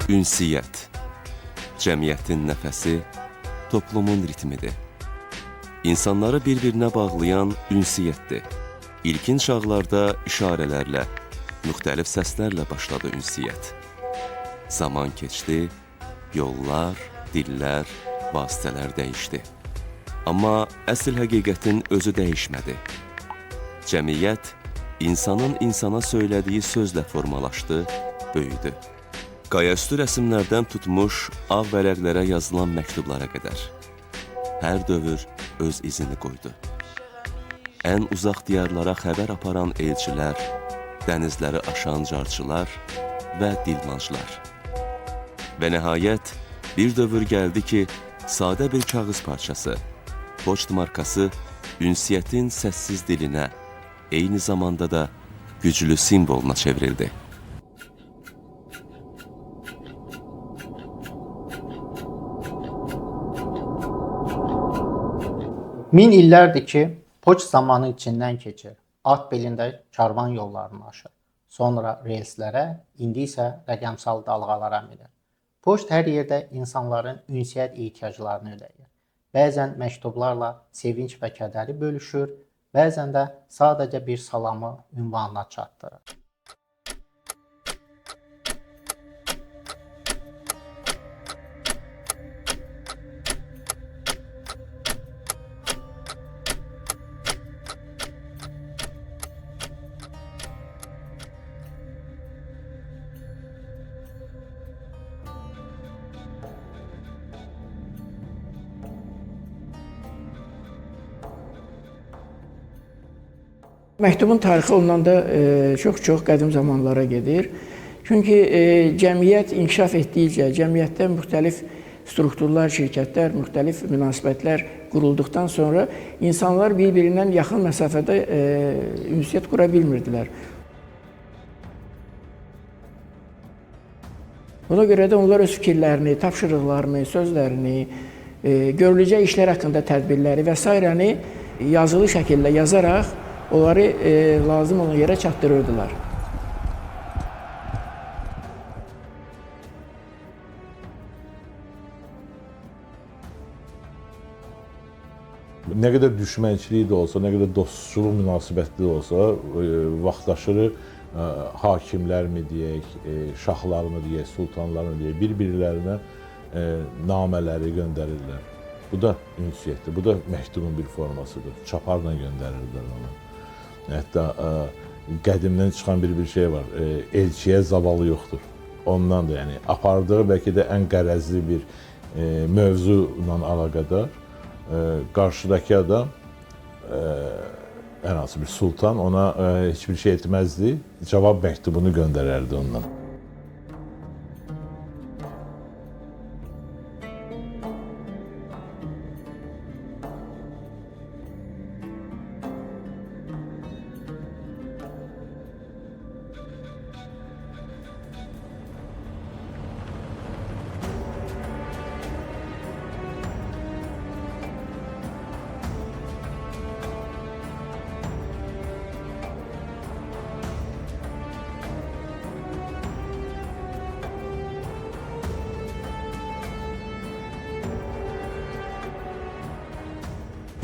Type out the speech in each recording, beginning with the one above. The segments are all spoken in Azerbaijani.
Ünsiyyət, cəmiyyətin nəfəsi, toplumun ritmidir. İnsanları bir-birinə bağlayan ünsiyyətdir. İlkin çağlarda işarələrlə, müxtəlif səslərlə başladı ünsiyyət. Zaman keçdi, yollar, dillər, vasitələr dəyişdi. Amma əsl həqiqətin özü dəyişmədi. Cəmiyyət insanın insana söylədiyi sözlə formalaşdı, böyüdü. Qayaüstü rəsmlərdən tutmuş ağ vərəqlərə yazılan məktublara qədər. Hər dövr öz izini qoydu. Ən uzaq diyarlara xəbər aparan elçilər, dənizləri aşan carçılar və dilmanclar. Və nəhayət, bir dövr gəldi ki, sadə bir kağız parçası, poçt markası ünsiyyətin səssiz dilinə, eyni zamanda da güclü simvoluna çevrildi. Min illərdir ki, poçt zamanı içindən keçir. At belində karvan yollarını aşır. Sonra relslərə, indi isə rəqəmsal dalğalara minir. Poçt hər yerdə insanların ünsiyyət ehtiyaclarını ödəyir. Bəzən məktublarla sevinç və kədəri bölüşür, bəzən də sadəcə bir salamı ünvanına çatdırır. Məktubun tarixi ondan da çox qədim zamanlara gedir. Çünki cəmiyyət inkişaf etdikcə, cəmiyyətdə müxtəlif strukturlar, şirkətlər, müxtəlif münasibətlər qurulduqdan sonra insanlar bir-birindən yaxın məsafədə ünsiyyət qura bilmirdilər. Buna görə də onlar öz fikirlərini, tapşırıqlarını, sözlərini, görüləcək işlər haqqında tədbirləri və s. yazılı şəkildə yazaraq onları lazım olan yerə çatdırırdılar. Nə qədər düşmənçilik də olsa, nə qədər dostçuluq münasibətli də olsa, vaxtaşırı hakimlər mi deyək, şahlar mı deyək, sultanlar mı deyək, bir-birlərinə namələri göndərirlər. Bu da ünsiyyətdir, bu da məktubun bir formasıdır. Çaparla göndərirdilər onu. Hətta qədimdən çıxan bir şey var, elçiyə zavalı yoxdur. Ondan da, yəni, apardığı bəlkə də ən qərəzli bir mövzu ilə əlaqədar qarşıdakı adam, ən hansı bir sultan ona heç bir şey etməzdi, cavab məktubunu göndərərdi ondan.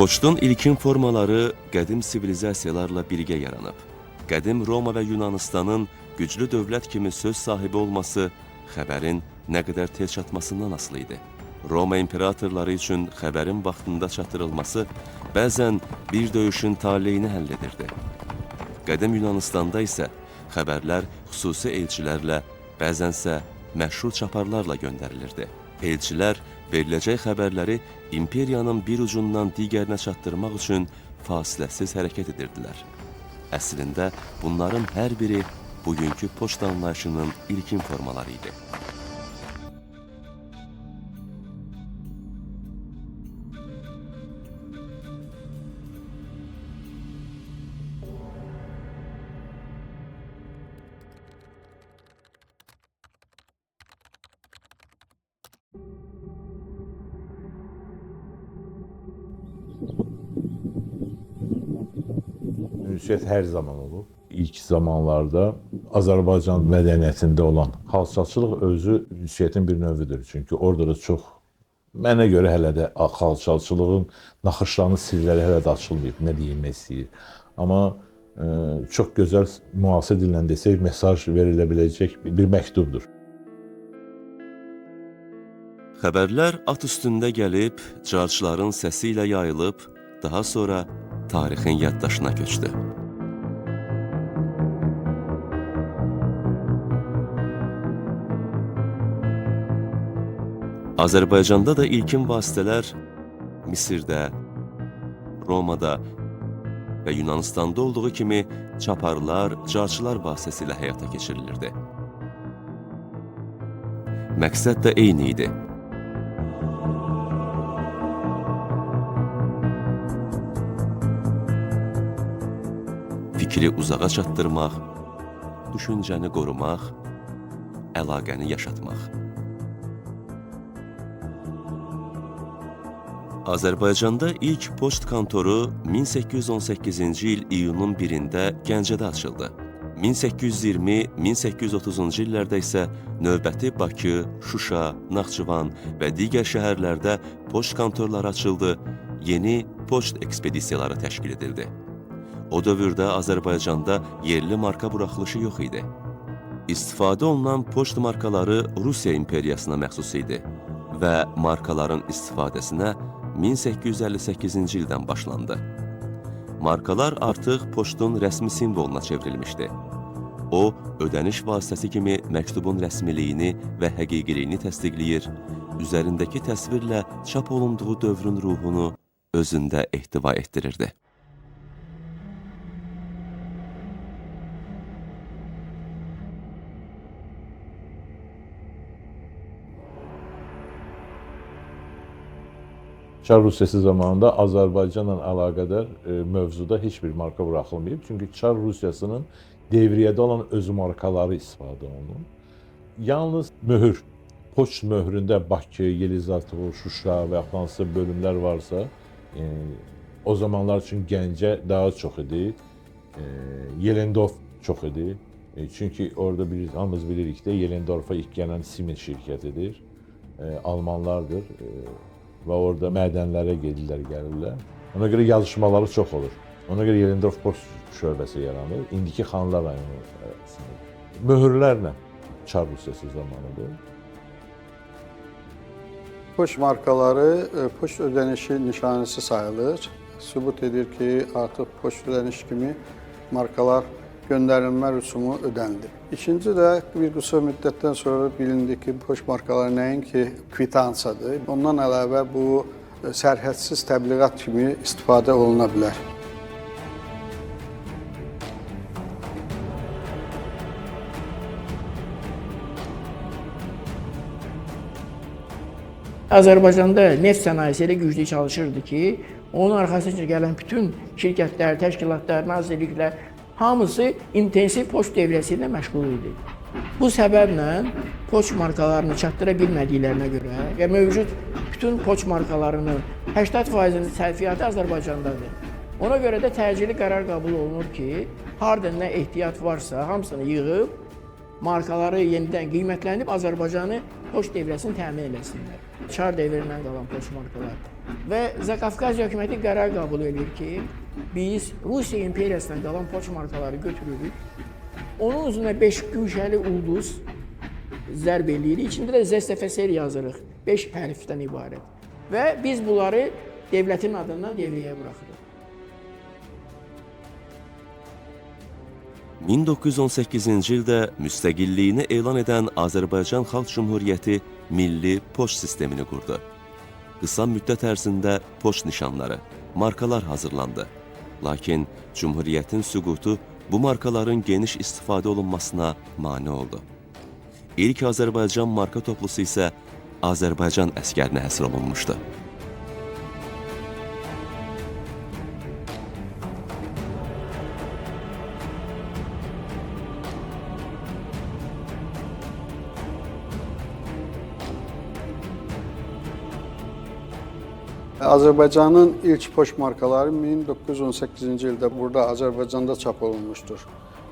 Poçtun ilkin formaları qədim sivilizasiyalarla birgə yaranıb. Qədim Roma və Yunanistanın güclü dövlət kimi söz sahibi olması xəbərin nə qədər tez çatmasından asılı idi. Roma imperatorları üçün xəbərin vaxtında çatdırılması bəzən bir döyüşün taleyini həll edirdi. Qədim Yunanistanda isə xəbərlər xüsusi elçilərlə, bəzənsə məşhur çaparlarla göndərilirdi. Elçilər veriləcək xəbərləri imperiyanın bir ucundan digərinə çatdırmaq üçün fasiləsiz hərəkət edirdilər. Əslində bunların hər biri bugünkü poçt anlayışının ilkin formaları idi. Ünsiyyət hər zaman olub. İlk zamanlarda Azərbaycan mədəniyyətində olan xalçaçılıq özü ünsiyyətin bir növüdür. Çünki orada da çox, mənə görə hələ də xalçaçılığın naxışlarının sirləri hələ də açılmayıb, nə deyilmək istəyir. Amma çox gözəl müasir dillə desək, mesaj verilə biləcək bir məktubdur. Xəbərlər at üstündə gəlib, carçıların səsi ilə yayılıb, daha sonra tarixin yaddaşına köçdü. Azərbaycanda da ilkin vasitələr Misirdə, Romada və Yunanistanda olduğu kimi çaparlar, carçılar vasitəsilə həyata keçirilirdi. Məqsəd də eyni idi. Fikri uzağa çatdırmaq, düşüncəni qorumaq, əlaqəni yaşatmaq. Azərbaycanda ilk poçt kontoru 1818-ci il iyunun 1-də Gəncədə açıldı. 1820-1830-cu illərdə isə növbəti Bakı, Şuşa, Naxçıvan və digər şəhərlərdə poçt kontorları açıldı, yeni poçt ekspedisiyaları təşkil edildi. O dövrdə Azərbaycanda yerli marka buraxılışı yox idi. İstifadə olunan poçt markaları Rusiya imperiyasına məxsus idi və markaların istifadəsinə 1858-ci ildən başlandı. Markalar artıq poçtun rəsmi simvoluna çevrilmişdi. O, ödəniş vasitəsi kimi məktubun rəsmiliyini və həqiqiliyini təsdiqləyir, üzərindəki təsvirlə çap olunduğu dövrün ruhunu özündə ehtiva etdirirdi. Çar Rusiyası zamanında Azərbaycanla əlaqədar mövzuda heç bir marka buraxılmayıb. Çünki Çar Rusiyasının devriyyədə olan öz markaları istifadə olunur. Yalnız möhür, poçt möhründə Bakı, Yelizavetpol, Şuşa və yaxud hansısa bölümlər varsa, o zamanlar üçün Gəncə daha çox idi, Yelendorf çox idi. Çünki orada hamımız bilirik də, Yelendorfa ilk gələn Siemens şirkətidir, Almanlardır. Və orada mədənlərə gedirlər, gəlirlər. Ona görə yazışmaları çox olur. Ona görə Yelendorf poçt şöbəsi yaranır. İndiki Xanlar rayonu sınır. Möhürlərlə Çar Rusiyası zamanıdır. Poçt markaları poçt ödənişi nişanəsi sayılır. Sübut edir ki, artıq poçt ödəniş kimi markalar göndərilmə rüsumu ödənilir. İkinci də bir qısa müddətdən sonra bilindi ki, poçt markaları nəinki kvitansiyadır. Ondan əlavə bu sərhədsiz təbliğat kimi istifadə oluna bilər. Azərbaycanda neft sənayesi elə güclü çalışırdı ki, onun arxasınca gələn bütün şirkətlər, təşkilatlar, nazirliklər hamısı intensiv poçt dövriyyəsi ilə məşğul idi. Bu səbəblə poçt markalarını çatdıra bilmədiklərinə görə və mövcud bütün poçt markalarının 80%-nin sərfiyyatı Azərbaycandadır. Ona görə də təcili qərar qəbul olunur ki, harda nə ehtiyat varsa hamısını yığıb, markaları yenidən qiymətlənib Azərbaycanı poçt dövriyyəsini təmin eləsinlər. Çar dövrindən qalan poçt markalar. Və Zakafkaz hökuməti qərar qəbul edir ki, biz Rusiya imperiyasından qalan poçt markaları götürürük. Onun üzerine 5 güşəli ulduz zərb eləyirik. İçində də ZSFSR yazırıq. 5 hərfdən ibarət. Və biz bunları devlətin adından devrəyə buraxırıq. 1918-ci ildə müstəqilliyini elan edən Azərbaycan Xalq Cümhuriyyəti milli poçt sistemini qurdu. Qısa müddət ərzində poçt nişanları, markalar hazırlandı. Lakin Cümhuriyyətin süqutu bu markaların geniş istifadə olunmasına mane oldu. İlk Azərbaycan marka toplusu isə Azərbaycan əskərinə həsr olunmuşdu. Azərbaycanın ilk poçt markaları 1918-ci ildə burada Azərbaycanda çap olunmuşdur.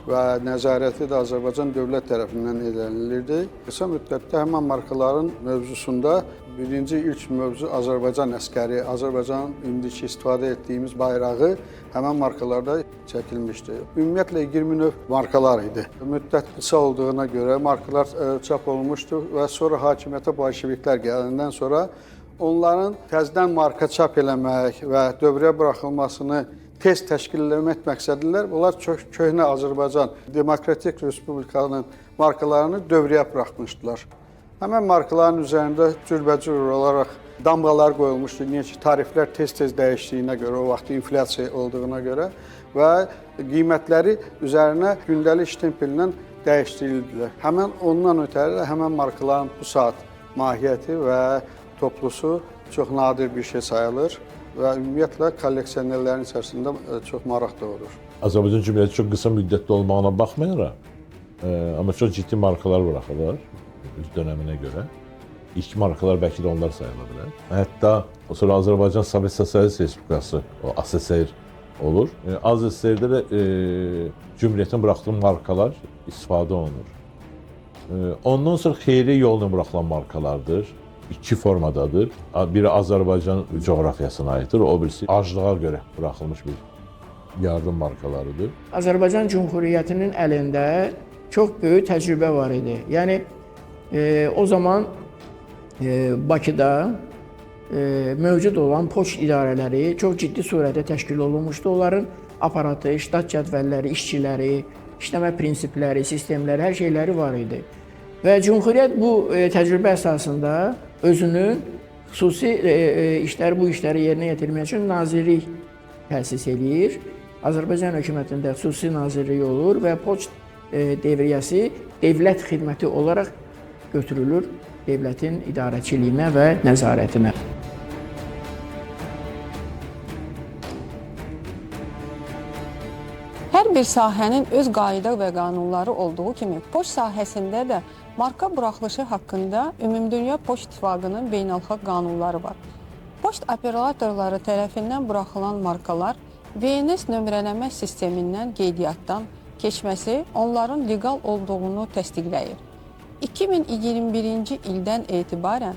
və nəzarəti də Azərbaycan dövlət tərəfindən edilirdi. Qısa müddətdə həmin markaların mövzusunda birinci ilk mövzu Azərbaycan əskəri, Azərbaycanın indiki istifadə etdiyimiz bayrağı həmin markalarda çəkilmişdi. Ümumiyyətlə 20 növ markalar idi. Müddət qısa olduğuna görə markalar çap olunmuşdu və sonra hakimiyyətə bolşeviklər gələndən sonra onların təzədən marka çap eləmək və dövrəyə buraxılmasını tez təşkil etmək məqsədilə onlar köhnə Azərbaycan Demokratik Respublikanın markalarını dövrəyə buraxmışdılar. Həmin markaların üzərində cürbəcür olaraq damğalar qoyulmuşdu. Niyə ki, tariflər tez-tez dəyişdiyinə görə, o vaxt inflyasiya olduğuna görə və qiymətləri üzərinə gündəlik ştempellə dəyişdirildilər. Həmin ondan ötəri də həmin markaların bu saat mahiyyəti və toplusu çox nadir bir şey sayılır və ümumiyyətlə kolleksionerlərin içərisində çox maraq doğurur. Azərbaycan Cümhuriyyəti çox qısa müddətli olmağına baxmayaraq, amma çox ciddi markalar buraxırlar öz dönəminə görə. İlk markalar bəlkə də onlar sayıla bilər. Hətta sonra Azərbaycan Sovet Sosialist Respublikası, o ASSR olur. ASSR-də də Cümhuriyyətin buraxdığı markalar istifadə olunur. Ondan sonra xeyri yolla buraxılan markalardır. İki formadadır. Biri Azərbaycan coğrafiyasına aiddir, o birisi aclığa görə buraxılmış bir yardım markalarıdır. Azərbaycan Cümhuriyyətinin əlində çox böyük təcrübə var idi. Yəni o zaman Bakıda mövcud olan poçt idarələri çox ciddi surətdə təşkil olunmuşdu. Onların aparatı, ştat cədvəlləri, işçiləri, işləmə prinsipləri, sistemləri, hər şeyləri var idi. Və Cümhuriyyət bu təcrübə əsasında özünün xüsusi bu işləri yerinə yetirmək üçün nazirlik təsis eləyir. Azərbaycan hökumətində xüsusi nazirlik olur və poçt devriyyəsi dövlət xidməti olaraq götürülür dövlətin idarəçiliyinə və nəzarətinə. Hər bir sahənin öz qayda və qanunları olduğu kimi, poçt sahəsində də marka buraxılışı haqqında Ümumdünya Poçt İttifaqının beynəlxalq qanunları var. Poçt operatorları tərəfindən buraxılan markalar VNS nömrələmə sistemindən qeydiyyatdan keçməsi onların legal olduğunu təsdiqləyir. 2021-ci ildən etibarən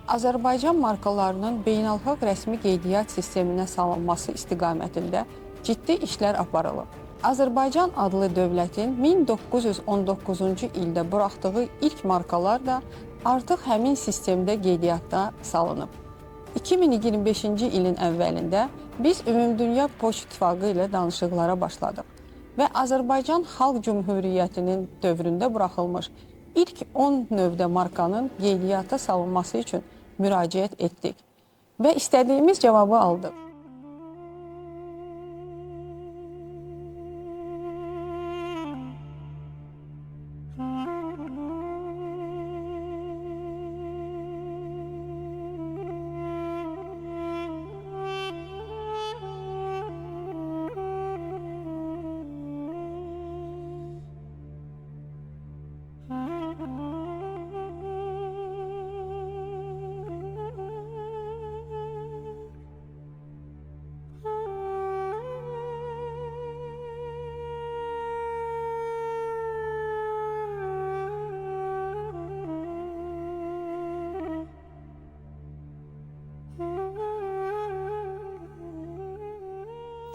Azərbaycan markalarının beynəlxalq rəsmi qeydiyyat sisteminə salınması istiqamətində ciddi işlər aparılıb. Azərbaycan adlı dövlətin 1919-cu ildə buraxdığı ilk markalar da artıq həmin sistemdə qeydiyyatda salınıb. 2025-ci ilin əvvəlində biz Ümumdünya Poçt İttifaqı ilə danışıqlara başladıq və Azərbaycan Xalq Cümhuriyyətinin dövründə buraxılmış ilk 10 növdə markanın qeydiyyata salınması üçün müraciət etdik və istədiyimiz cavabı aldıq.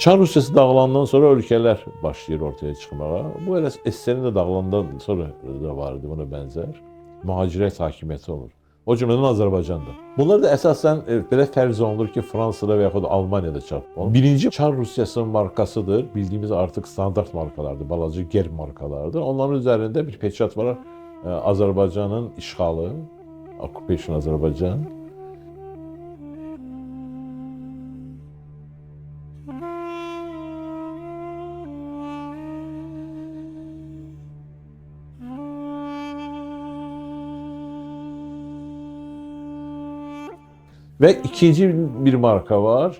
Çar Rusiyası dağılandan sonra ölkələr başlayır ortaya çıxmağa. Bu elə SSR-in də dağılandan sonra da var idi, buna bənzər. Mühacirət hakimiyyəti olur. O cümlədən Azərbaycanda. Bunlar da əsasən belə fərz olunur ki, Fransada və yaxud Almaniyada çap olunur. Birinci Çar Rusiyasının markasıdır. Bildiyimiz artıq standart markalardır, balaca gerb markalardır. Onların üzərində bir peçat var. Azərbaycanın işğalı, Occupation Azərbaycan. Və ikinci bir marka var,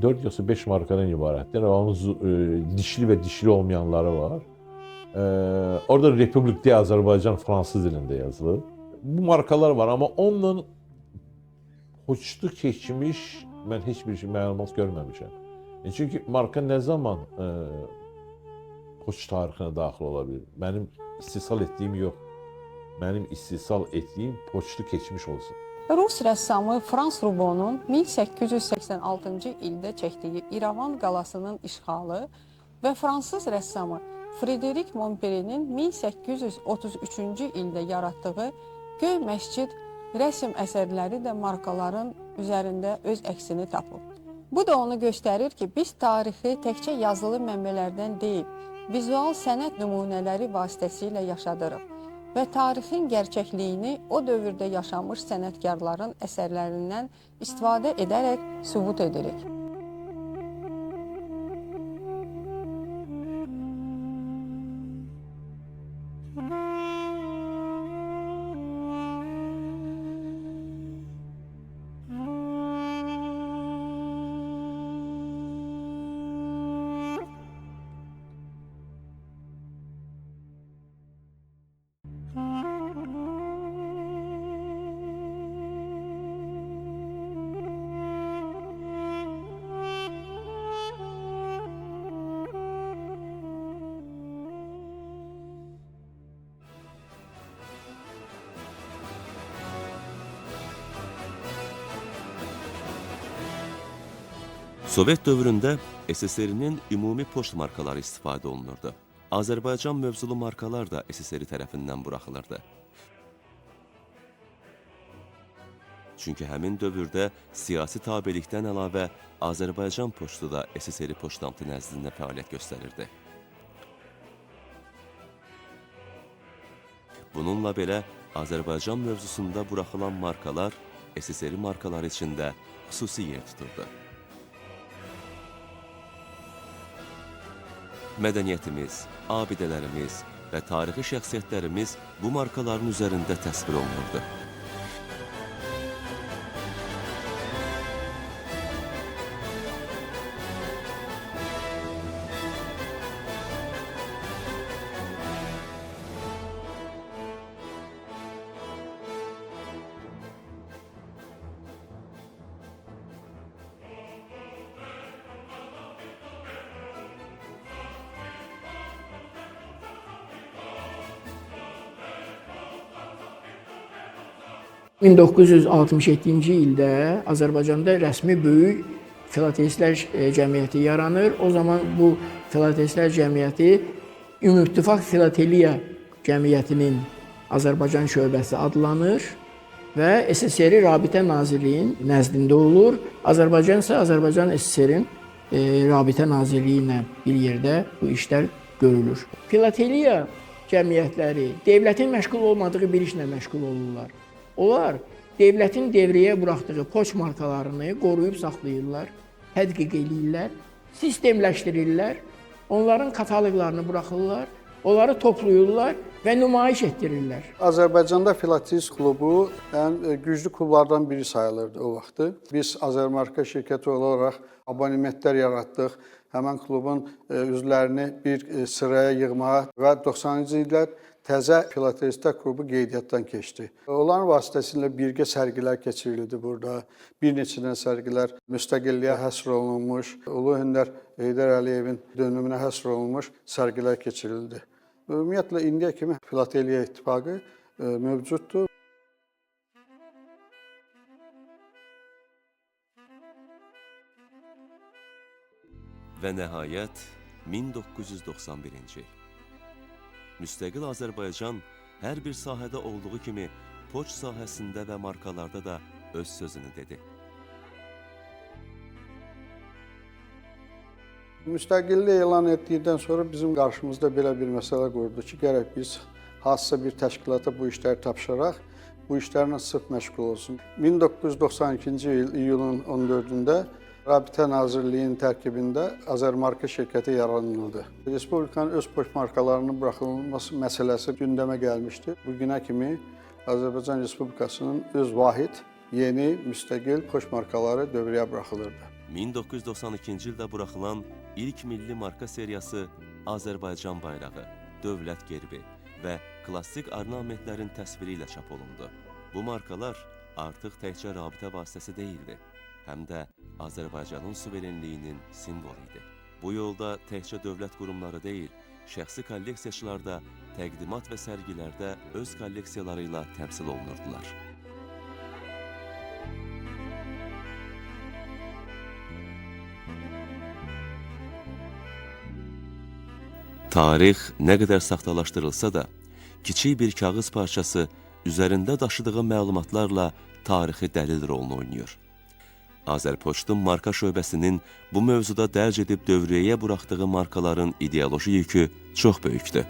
4 yoxsa 5 markadan ibarətdir. Onun dişli və dişli olmayanları var. Orada Republik de Azərbaycan fransız dilində yazılır. Bu markalar var, amma onunla poçtu keçmiş mən heç bir məlumat görməmişəm. Çünki marka nə zaman poçt tarixinə daxil ola bilir. Mənim istehsal etdiyim yox. Mənim istehsal etdiyim poçtu keçmiş olsun. Rus rəssamı Frans Rubonun 1886-cı ildə çəkdiyi İrəvan qalasının işğalı və fransız rəssamı Frederic Montpellier'in 1833-cü ildə yaratdığı Göy Məscid rəsm əsərləri də markaların üzərində öz əksini tapıb. Bu da onu göstərir ki, biz tarixi təkcə yazılı mənbələrdən deyil, vizual sənət nümunələri vasitəsilə yaşadırıq və tarixin gerçəkliyini o dövrdə yaşamış sənətkarların əsərlərindən istifadə edərək sübut edirik. Sovet dövründə SSR-nin ümumi poçt markaları istifadə olunurdu. Azərbaycan mövzulu markalar da SSR tərəfindən buraxılırdı. Çünki həmin dövrdə siyasi tabelikdən əlavə Azərbaycan poçtu da SSR poçtamptı nəzdində fəaliyyət göstərirdi. Bununla belə Azərbaycan mövzusunda buraxılan markalar SSR markaları içində xüsusi yer tuturdu. Mədəniyyətimiz, abidələrimiz və tarixi şəxsiyyətlərimiz bu markaların üzərində təsvir olunurdu. ...1967-ci ildə Azərbaycanda rəsmi böyük filatelistlər cəmiyyəti yaranır. O zaman bu filatelistlər cəmiyyəti Ümumİttifaq Filateliya Cəmiyyətinin Azərbaycan şöbəsi adlanır və SSR Rabitə Nazirliyinin nəzdində olur. Azərbaycan isə Azərbaycan SSR-in Rabitə Nazirliyi ilə bir yerdə bu işlər görülür. Filateliya cəmiyyətləri dövlətin məşğul olmadığı bir işlə məşğul olurlar. Onlar dövlətin devrəyə buraxdığı poçt markalarını qoruyub saxlayırlar, tədqiq edirlər, sistemləşdirirlər, onların kataloqlarını buraxırlar, onları toplayırlar və nümayiş etdirirlər. Azərbaycanda Filatelist klubu ən güclü klublardan biri sayılırdı o vaxtı. Biz Azərmarka şirkəti olaraq abonementlər yaratdıq. Həmən klubun üzvlərini bir sıraya yığmağa və 90-cı illər təzə Filatelistlər klubu qeydiyyatdan keçdi. Onların vasitəsilə birgə sərgilər keçirildi burada. Bir neçə dənə sərgilər müstəqilliyə həsr olunmuş, Ulu Öndər Heydər Əliyevin dönümünə həsr olunmuş sərgilər keçirildi. Ümumiyyətlə, indiyə kimi Filateliya İttifaqı mövcuddur. Və nəhayət 1991-ci il. Müstəqil Azərbaycan hər bir sahədə olduğu kimi poçt sahəsində və markalarda da öz sözünü dedi. Müstəqillik elan etdikdən sonra bizim qarşımızda belə bir məsələ qoyuldu ki, gərək biz hansısa bir təşkilata bu işləri tapşıraq, bu işlərlə sırf məşğul olsun. 1992-ci il iyulun 14-də Rabitə Nazirliyinin tərkibində Azərmarka şirkəti yaranıldı. Respublikanın öz poçt markalarının buraxılması məsələsi gündəmə gəlmişdi. Bugünə kimi Azərbaycan Respublikasının öz vahid, yeni, müstəqil poçt markaları dövrəyə buraxılırdı. 1992-ci ildə buraxılan ilk milli marka seriyası Azərbaycan bayrağı, dövlət gerbi və klassik ornamentlərin təsviri ilə çap olundu. Bu markalar artıq təkcə rabitə vasitəsi deyildi, həm də Azərbaycanın suverenliyinin simvolu idi. Bu yolda təkcə dövlət qurumları deyil, şəxsi kolleksiyaçılar da təqdimat və sərgilərdə öz kolleksiyaları ilə təmsil olunurdular. Tarix nə qədər saxtalaşdırılsa da, kiçik bir kağız parçası üzərində daşıdığı məlumatlarla tarixi dəlil rolunu oynayır. Azərpoçtun marka şöbəsinin bu mövzuda dərc edib dövriyyəyə buraxdığı markaların ideoloji yükü çox böyükdür.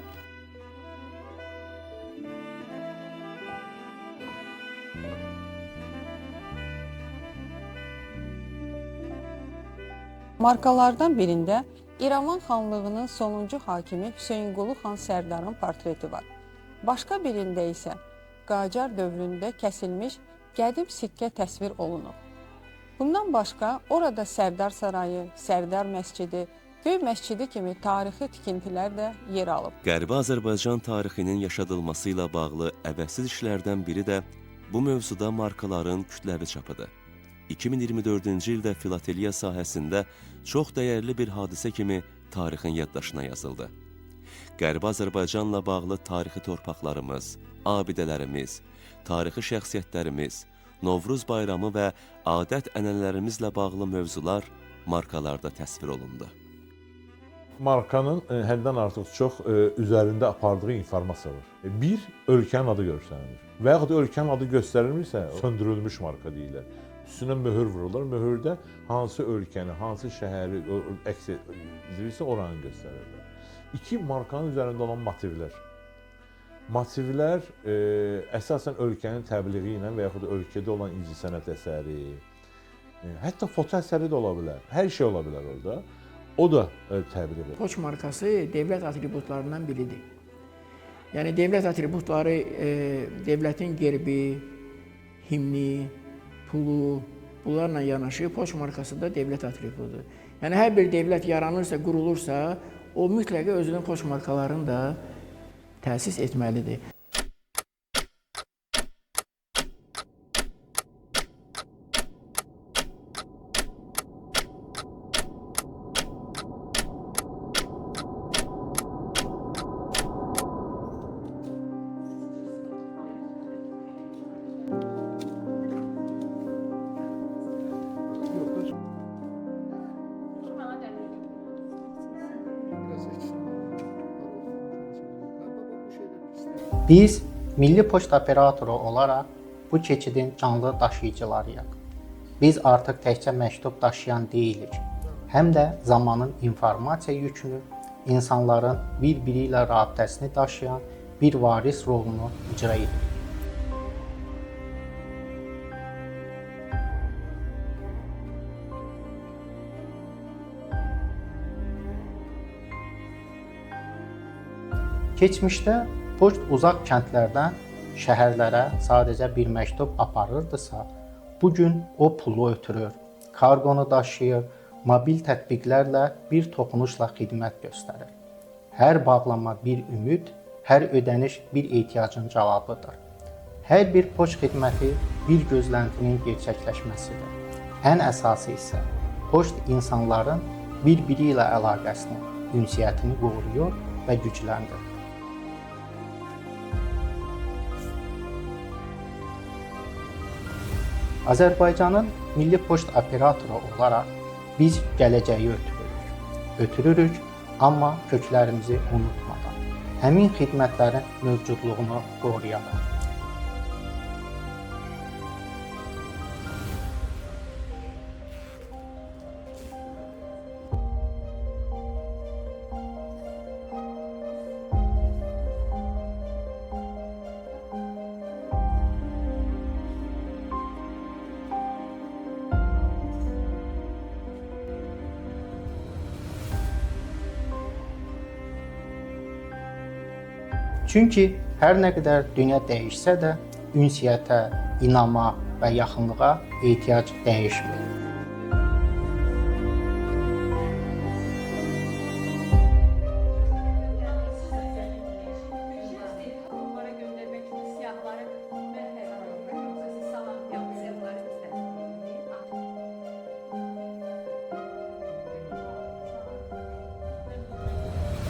Markalardan birində İrəvan xanlığının sonuncu hakimi Hüseynqulu xan Sərdarın portreti var. Başqa birində isə Qacar dövründə kəsilmiş qədim sikkə təsvir olunub. Bundan başqa orada Sərdar Sarayı, Sərdar məscidi, Göy məscidi kimi tarixi tikintilər də yer alıb. Qərbi Azərbaycan tarixinin yaşadılması ilə bağlı əvəzsiz işlərdən biri də bu mövzuda markaların kütləvi çapıdır. 2024-cü ildə filateliya sahəsində çox dəyərli bir hadisə kimi tarixin yaddaşına yazıldı. Qərbi Azərbaycanla bağlı tarixi torpaqlarımız, abidələrimiz, tarixi şəxsiyyətlərimiz, Novruz bayramı və adət-ənənələrimizlə bağlı mövzular markalarda təsvir olundu. Markanın həddən artıq çox üzərində apardığı informasiya var. Bir, ölkənin adı göstərilir. Və yaxud ölkənin adı göstərilmirsə, söndürülmüş marka deyirlər. Üstünə möhür vururlar. Möhürdə hansı ölkəni, hansı şəhəri əks edilirsə oranı göstərirlər. İki, markanın üzərində olan motivlər. Motivlər əsasən ölkənin təbliği ilə və yaxud ölkədə olan incəsənət əsəri, hətta foto əsəri də ola bilər. Hər şey ola bilər orada. O da təbliğ. Poç markası dövlət atributlarından biridir. Yəni dövlət atributları dövlətin gerbi, himni, pulu, bunlarla yanaşı Poç markası da dövlət atributudur. Yəni hər bir dövlət yaranırsa, qurulursa, o mütləq özünün Poç markalarını da təsis etməlidir. Biz Milli Poçt operatoru olaraq bu keçidin canlı daşıyıcılarıyıq. Biz artıq təkcə məktub daşıyan deyilik, həm də zamanın informasiya yükünü, insanların bir-biri ilə rabitəsini daşıyan bir varis rolunu icra edirik. Keçmişdə poçt uzaq kəndlərdən şəhərlərə sadəcə bir məktub aparırdısa, bugün o pulu ötürür, karqonu daşıyır, mobil tətbiqlərlə bir toxunuşla xidmət göstərir. Hər bağlama bir ümid, hər ödəniş bir ehtiyacın cavabıdır. Hər bir poçt xidməti bir gözləntinin gerçəkləşməsidir. Ən əsası isə poçt insanların bir-biri ilə əlaqəsini, ünsiyyətini qoruyur və gücləndirir. Azərbaycanın Milli Poçt operatoru olaraq biz gələcəyi ötürürük, amma köklərimizi unutmadan, həmin xidmətlərin mövcudluğunu qoruyaraq. Çünki hər nə qədər dünya dəyişsə də, ünsiyyətə, inama və yaxınlığa ehtiyac dəyişmir.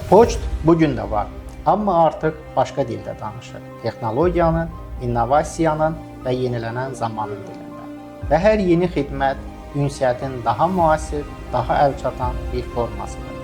Poçt bugün də var, amma artıq başqa dildə danışır. Texnologiyanın, innovasiyanın və yenilənən zamanın dilində. Və hər yeni xidmət ünsiyyətin daha müasir, daha əlçatan bir formasıdır.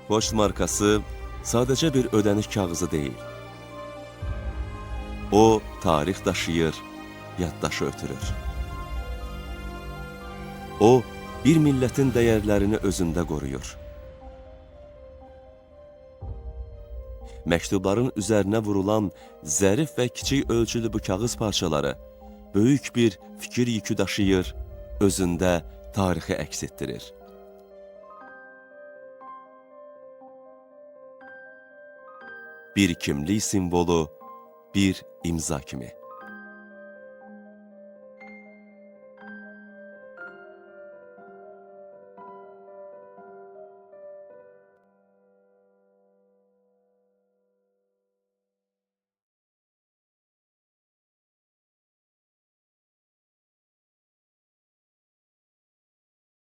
Poçt markası sadəcə bir ödəniş kağızı deyil. O, tarix daşıyır, yaddaşı ötürür. O, bir millətin dəyərlərini özündə qoruyur. Məktubların üzərinə vurulan zərif və kiçik ölçülü bu kağız parçaları böyük bir fikir yükü daşıyır, özündə tarixi əks etdirir. Bir kimlik simvolu, bir imza kimi.